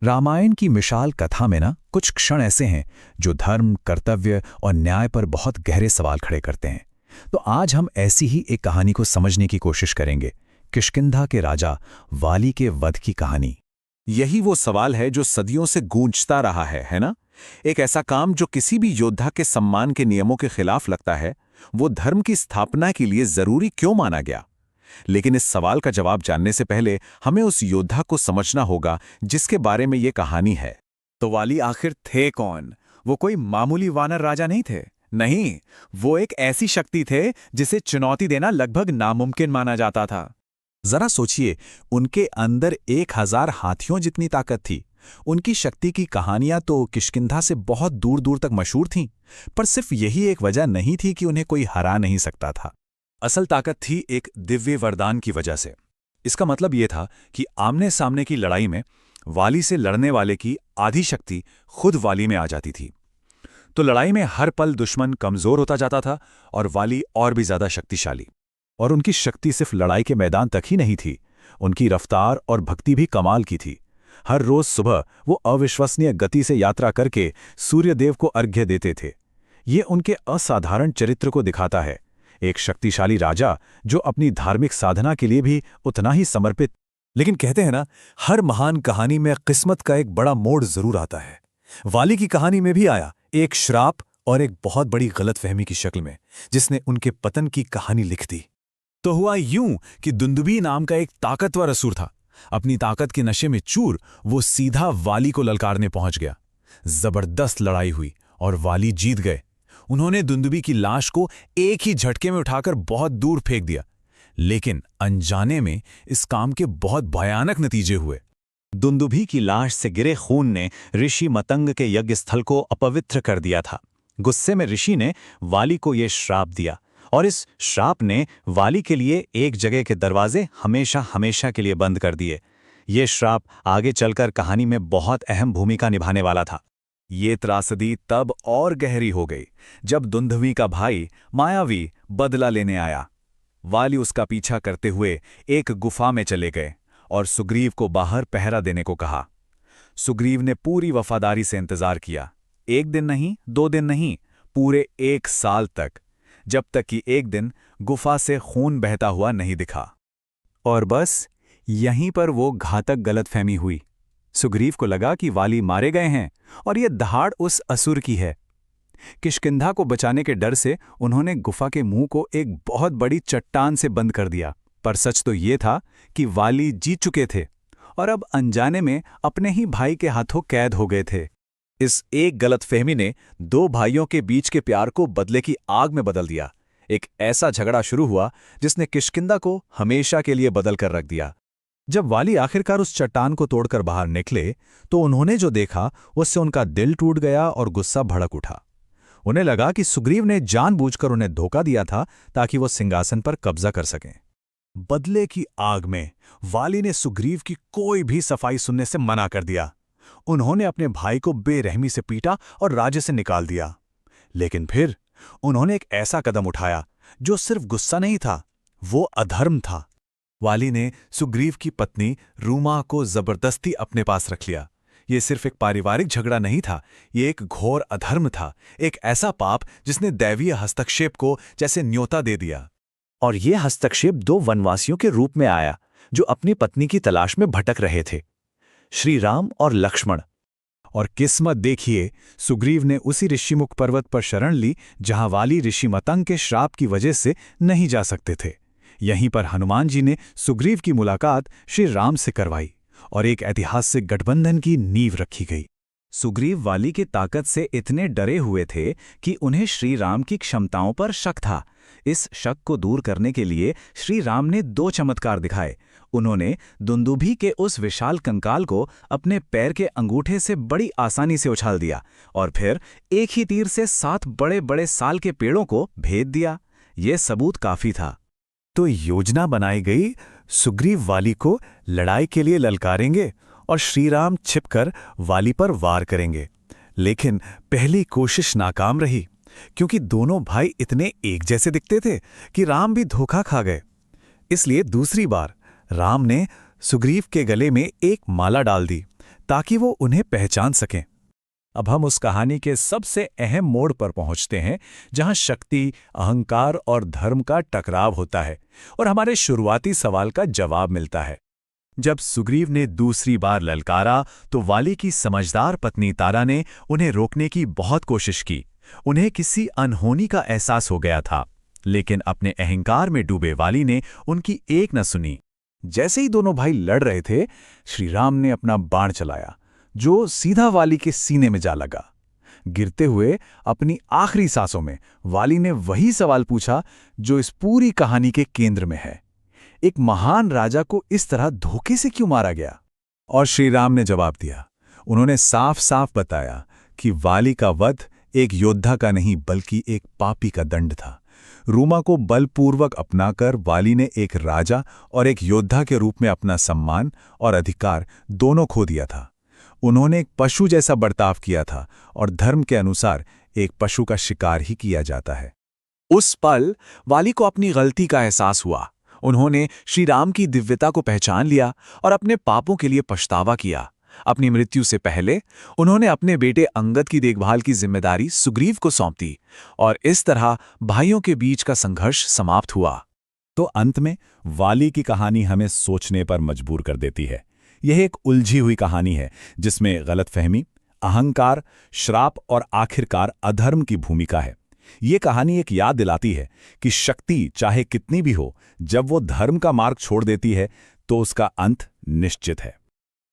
रामायण की विशाल कथा में ना कुछ क्षण ऐसे हैं जो धर्म, कर्तव्य और न्याय पर बहुत गहरे सवाल खड़े करते हैं। तो आज हम ऐसी ही एक कहानी को समझने की कोशिश करेंगे, किष्किंधा के राजा वाली के वध की कहानी। यही वो सवाल है जो सदियों से गूंजता रहा है ना? एक ऐसा काम जो किसी भी योद्धा के सम्मान के नियमों के खिलाफ लगता है, वो धर्म की स्थापना के लिए जरूरी क्यों माना गया? लेकिन इस सवाल का जवाब जानने से पहले हमें उस योद्धा को समझना होगा जिसके बारे में ये कहानी है। तो वाली आखिर थे कौन? वो कोई मामूली वानर राजा नहीं थे। नहीं, वो एक ऐसी शक्ति थे जिसे चुनौती देना लगभग नामुमकिन माना जाता था। जरा सोचिए, उनके अंदर 1000 हाथियों जितनी ताकत थी। उनकी शक्ति की कहानियां तो किष्किंधा से बहुत दूर दूर तक मशहूर थीं, पर सिर्फ यही एक वजह नहीं थी कि उन्हें कोई हरा नहीं सकता था। असल ताकत थी एक दिव्य वरदान की वजह से। इसका मतलब यह था कि आमने सामने की लड़ाई में वाली से लड़ने वाले की आधी शक्ति खुद वाली में आ जाती थी। तो लड़ाई में हर पल दुश्मन कमजोर होता जाता था और वाली और भी ज्यादा शक्तिशाली। और उनकी शक्ति सिर्फ लड़ाई के मैदान तक ही नहीं थी, उनकी रफ्तार और भक्ति भी कमाल की थी। हर रोज सुबह वो अविश्वसनीय गति से यात्रा करके सूर्यदेव को अर्घ्य देते थे। ये उनके असाधारण चरित्र को दिखाता है, एक शक्तिशाली राजा जो अपनी धार्मिक साधना के लिए भी उतना ही समर्पित। लेकिन कहते हैं ना, हर महान कहानी में किस्मत का एक बड़ा मोड़ जरूर आता है। वाली की कहानी में भी आया, एक श्राप और एक बहुत बड़ी गलतफहमी की शक्ल में, जिसने उनके पतन की कहानी लिख दी। तो हुआ यूं कि दुंदुभी नाम का एक ताकतवर असुर था। अपनी ताकत के नशे में चूर वो सीधा वाली को ललकारने पहुंच गया। जबरदस्त लड़ाई हुई और वाली जीत गए। उन्होंने दुंदुभी की लाश को एक ही झटके में उठाकर बहुत दूर फेंक दिया। लेकिन अनजाने में इस काम के बहुत भयानक नतीजे हुए। दुंदुभी की लाश से गिरे खून ने ऋषि मतंग के यज्ञ स्थल को अपवित्र कर दिया था। गुस्से में ऋषि ने वाली को यह श्राप दिया और इस श्राप ने वाली के लिए एक जगह के दरवाजे हमेशा हमेशा के लिए बंद कर दिए। ये श्राप आगे चलकर कहानी में बहुत अहम भूमिका निभाने वाला था। ये त्रासदी तब और गहरी हो गई जब दुंदुभी का भाई मायावी बदला लेने आया। वाली उसका पीछा करते हुए एक गुफा में चले गए और सुग्रीव को बाहर पहरा देने को कहा। सुग्रीव ने पूरी वफादारी से इंतजार किया, 1 दिन नहीं, 2 दिन नहीं, पूरे 1 साल तक, जब तक कि एक दिन गुफा से खून बहता हुआ नहीं दिखा। और बस यहीं पर वो घातक गलतफहमी हुई। सुग्रीव को लगा कि वाली मारे गए हैं और ये दहाड़ उस असुर की है। किष्किंधा को बचाने के डर से उन्होंने गुफा के मुंह को एक बहुत बड़ी चट्टान से बंद कर दिया। पर सच तो ये था कि वाली जीत चुके थे और अब अनजाने में अपने ही भाई के हाथों कैद हो गए थे। इस एक गलतफहमी ने 2 भाइयों के बीच के प्यार को बदले की आग में बदल दिया। एक ऐसा झगड़ा शुरू हुआ जिसने किष्किंधा को हमेशा के लिए बदल कर रख दिया। जब वाली आखिरकार उस चट्टान को तोड़कर बाहर निकले तो उन्होंने जो देखा उससे उनका दिल टूट गया और गुस्सा भड़क उठा। उन्हें लगा कि सुग्रीव ने जानबूझकर उन्हें धोखा दिया था ताकि वो सिंहासन पर कब्जा कर सकें। बदले की आग में वाली ने सुग्रीव की कोई भी सफाई सुनने से मना कर दिया। उन्होंने अपने भाई को बेरहमी से पीटा और राज्य से निकाल दिया। लेकिन फिर उन्होंने एक ऐसा कदम उठाया जो सिर्फ गुस्सा नहीं था, वो अधर्म था। वाली ने सुग्रीव की पत्नी रूमा को जबरदस्ती अपने पास रख लिया। ये सिर्फ एक पारिवारिक झगड़ा नहीं था, ये एक घोर अधर्म था, एक ऐसा पाप जिसने दैवीय हस्तक्षेप को जैसे न्योता दे दिया। और ये हस्तक्षेप 2 वनवासियों के रूप में आया जो अपनी पत्नी की तलाश में भटक रहे थे, श्री राम और लक्ष्मण। और किस्मत देखिए, सुग्रीव ने उसी ऋषिमुख पर्वत पर शरण ली जहां वाली ऋषि मतंग के श्राप की वजह से नहीं जा सकते थे। यहीं पर हनुमान जी ने सुग्रीव की मुलाकात श्री राम से करवाई और एक ऐतिहासिक गठबंधन की नींव रखी गई। सुग्रीव वाली की ताकत से इतने डरे हुए थे कि उन्हें श्री राम की क्षमताओं पर शक था। इस शक को दूर करने के लिए श्री राम ने 2 चमत्कार दिखाए। उन्होंने दुंदुभी के उस विशाल कंकाल को अपने पैर के अंगूठे से बड़ी आसानी से उछाल दिया और फिर एक ही तीर से 7 बड़े बड़े साल के पेड़ों को भेद दिया। ये सबूत काफी था। तो योजना बनाई गई, सुग्रीव वाली को लड़ाई के लिए ललकारेंगे और श्रीराम छिपकर वाली पर वार करेंगे। लेकिन पहली कोशिश नाकाम रही, क्योंकि दोनों भाई इतने एक जैसे दिखते थे कि राम भी धोखा खा गए। इसलिए दूसरी बार राम ने सुग्रीव के गले में एक माला डाल दी ताकि वो उन्हें पहचान सकें। अब हम उस कहानी के सबसे अहम मोड़ पर पहुंचते हैं, जहां शक्ति, अहंकार और धर्म का टकराव होता है और हमारे शुरुआती सवाल का जवाब मिलता है। जब सुग्रीव ने दूसरी बार ललकारा तो वाली की समझदार पत्नी तारा ने उन्हें रोकने की बहुत कोशिश की। उन्हें किसी अनहोनी का एहसास हो गया था, लेकिन अपने अहंकार में डूबे वाली ने उनकी एक न सुनी। जैसे ही दोनों भाई लड़ रहे थे, श्री राम ने अपना बाण चलाया, जो सीधा वाली के सीने में जा लगा। गिरते हुए अपनी आखिरी सांसों में वाली ने वही सवाल पूछा जो इस पूरी कहानी के केंद्र में है, एक महान राजा को इस तरह धोखे से क्यों मारा गया? और श्री राम ने जवाब दिया। उन्होंने साफ साफ बताया कि वाली का वध एक योद्धा का नहीं बल्कि एक पापी का दंड था। रूमा को बलपूर्वक अपनाकर वाली ने एक राजा और एक योद्धा के रूप में अपना सम्मान और अधिकार दोनों खो दिया था। उन्होंने एक पशु जैसा बर्ताव किया था और धर्म के अनुसार एक पशु का शिकार ही किया जाता है। उस पल वाली को अपनी गलती का एहसास हुआ। उन्होंने श्री राम की दिव्यता को पहचान लिया और अपने पापों के लिए पछतावा किया। अपनी मृत्यु से पहले उन्होंने अपने बेटे अंगद की देखभाल की जिम्मेदारी सुग्रीव को सौंप दी और इस तरह भाइयों के बीच का संघर्ष समाप्त हुआ। तो अंत में वाली की कहानी हमें सोचने पर मजबूर कर देती है। यह एक उलझी हुई कहानी है जिसमें गलतफहमी, अहंकार, श्राप और आखिरकार अधर्म की भूमिका है। ये कहानी एक याद दिलाती है कि शक्ति चाहे कितनी भी हो, जब वो धर्म का मार्ग छोड़ देती है तो उसका अंत निश्चित है।